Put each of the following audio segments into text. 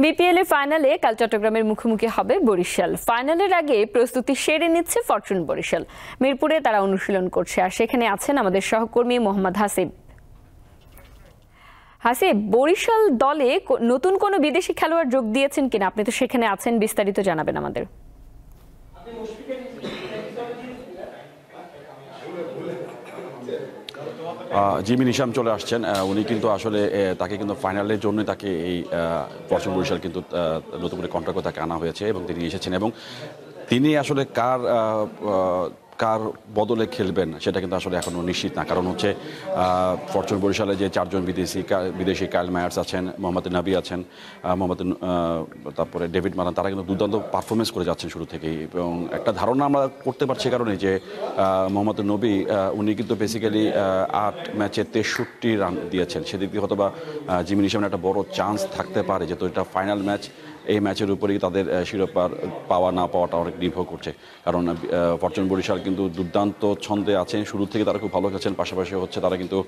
BPL এর ফাইনালে কাল চট্টগ্রামের মুখোমুখি হবে বরিশাল। ফাইনালের আগে প্রস্তুতি সেরে নিচ্ছে ফরচুন বরিশাল। মিরপুরে তারা অনুশীলন করছে, আর সেখানে আছেন আমাদের সহকর্মী মোহাম্মদ হাসিব। হাসিব, বরিশাল দলে নতুন কোনো বিদেশি খেলোয়াড় যোগ দিয়েছেন কিনা? আপনি তো সেখানে আছেন, বিস্তারিত জানাবেন আমাদের। জিমি নিশাম চলে আসছেন। উনি কিন্তু আসলে তাকে কিন্তু ফাইনালের জন্য তাকে এই ফরচুন বরিশাল কিন্তু নতুন করে কন্ট্রাক্টে তাকে আনা হয়েছে এবং তিনি এসেছেন এবং তিনি আসলে কার বদলে খেলবেন সেটা কিন্তু আসলে এখনও নিশ্চিত না। কারণ হচ্ছে ফরচুন বরিশালে যে চারজন বিদেশি কাইল মায়ার্স আছেন, মোহাম্মদ নাবি আছেন, তারপরে ডেভিড মারান, তারা কিন্তু দুর্দান্ত পারফরমেন্স করে যাচ্ছেন শুরু থেকেই। এবং একটা ধারণা আমরা করতে পারছি কারণে যে মোহাম্মদ নবী উনি কিন্তু বেসিক্যালি 8 ম্যাচে 63 রান দিয়েছেন। সেদিক দিয়ে হয়তো বা জিমি নিশামের একটা বড় চান্স থাকতে পারে, যেহেতু এটা ফাইনাল ম্যাচ। এই ম্যাচের উপরেই তাদের শিরোপার পাওয়া না পাওয়াটা অনেক নির্ভর করছে। কারণ ফরচুন বরিশাল কিন্তু দুর্দান্ত ছন্দে আছেন, শুরু থেকে তারা খুব ভালো খেলছেন। পাশাপাশি হচ্ছে তারা কিন্তু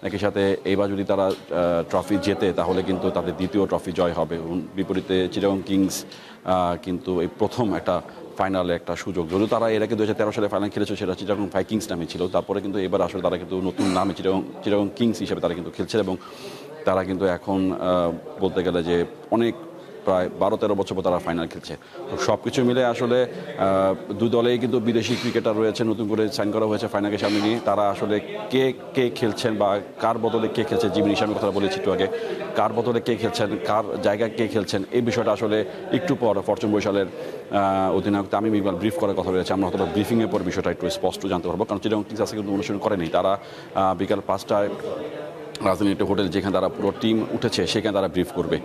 একই সাথে এবার যদি তারা ট্রফি জেতে তাহলে কিন্তু তাদের দ্বিতীয় ট্রফি জয় হবে। বিপরীতে চিটাগং কিংস কিন্তু এই প্রথম একটা ফাইনালে একটা সুযোগ, যদিও তারা এর আগে 2013 সালে ফাইনাল খেলেছে, সেটা চিটাগং ভাইকিংস নামে ছিল। তারপরে কিন্তু এবার আসলে তারা কিন্তু নতুন নামে চিটাগং কিংস হিসেবে তারা কিন্তু খেলছে এবং তারা কিন্তু এখন বলতে গেলে যে অনেক প্রায় 12-13 বছর পর তারা ফাইনাল খেলছে। তো সব কিছু মিলে আসলে দুই দলেই কিন্তু বিদেশি ক্রিকেটার রয়েছে, নতুন করে সাইন করা হয়েছে ফাইনালকে সামনে নিয়ে। তারা আসলে কে খেলছেন বা কার বদলে কে খেলছে, জিমি নিশামের কথা বলেছি একটু আগে, কার বদলে কে খেলছেন, কার জায়গায় কে খেলছেন, এই বিষয়টা আসলে একটু পর ফরচুন বরিশালের অধিনায়ক তামিম ইকবাল ব্রিফ করার কথা রয়েছে। আমরা হয়তো ব্রিফিংয়ের পর বিষয়টা একটু স্পষ্ট জানতে পারবো। কারণ চিটাগং কিংস আজকে কিন্তু অনুশীলন করেনি। তারা বিকাল 5টায় রাজধানী একটা হোটেল, যেখানে তারা পুরো টিম উঠেছে, সেখানে তারা ব্রিফ করবে।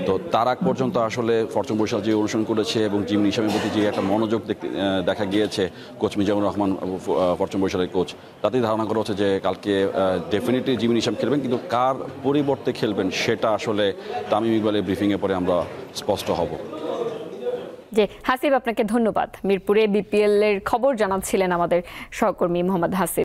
তো তার আগ পর্যন্ত আসলে ফরচুন বরিশাল যে অনুসরণ করেছে এবং জিমি নিশামের প্রতি যে একটা মনোযোগ দেখা গিয়েছে কোচ মিজানুর রহমান, ফরচুন বরিশালের কোচ, তাতেই ধারণা করা হচ্ছে যে কালকে ডেফিনেটলি জিমি নিশাম খেলবেন, কিন্তু কার পরিবর্তে খেলবেন সেটা আসলে তামিম ইকবালের ব্রিফিংয়ের পরে আমরা স্পষ্ট হব। জি হাসিব, আপনাকে ধন্যবাদ। মিরপুরে বিপিএল এর খবর জানাচ্ছিলেন আমাদের সহকর্মী মোহাম্মদ হাসিব।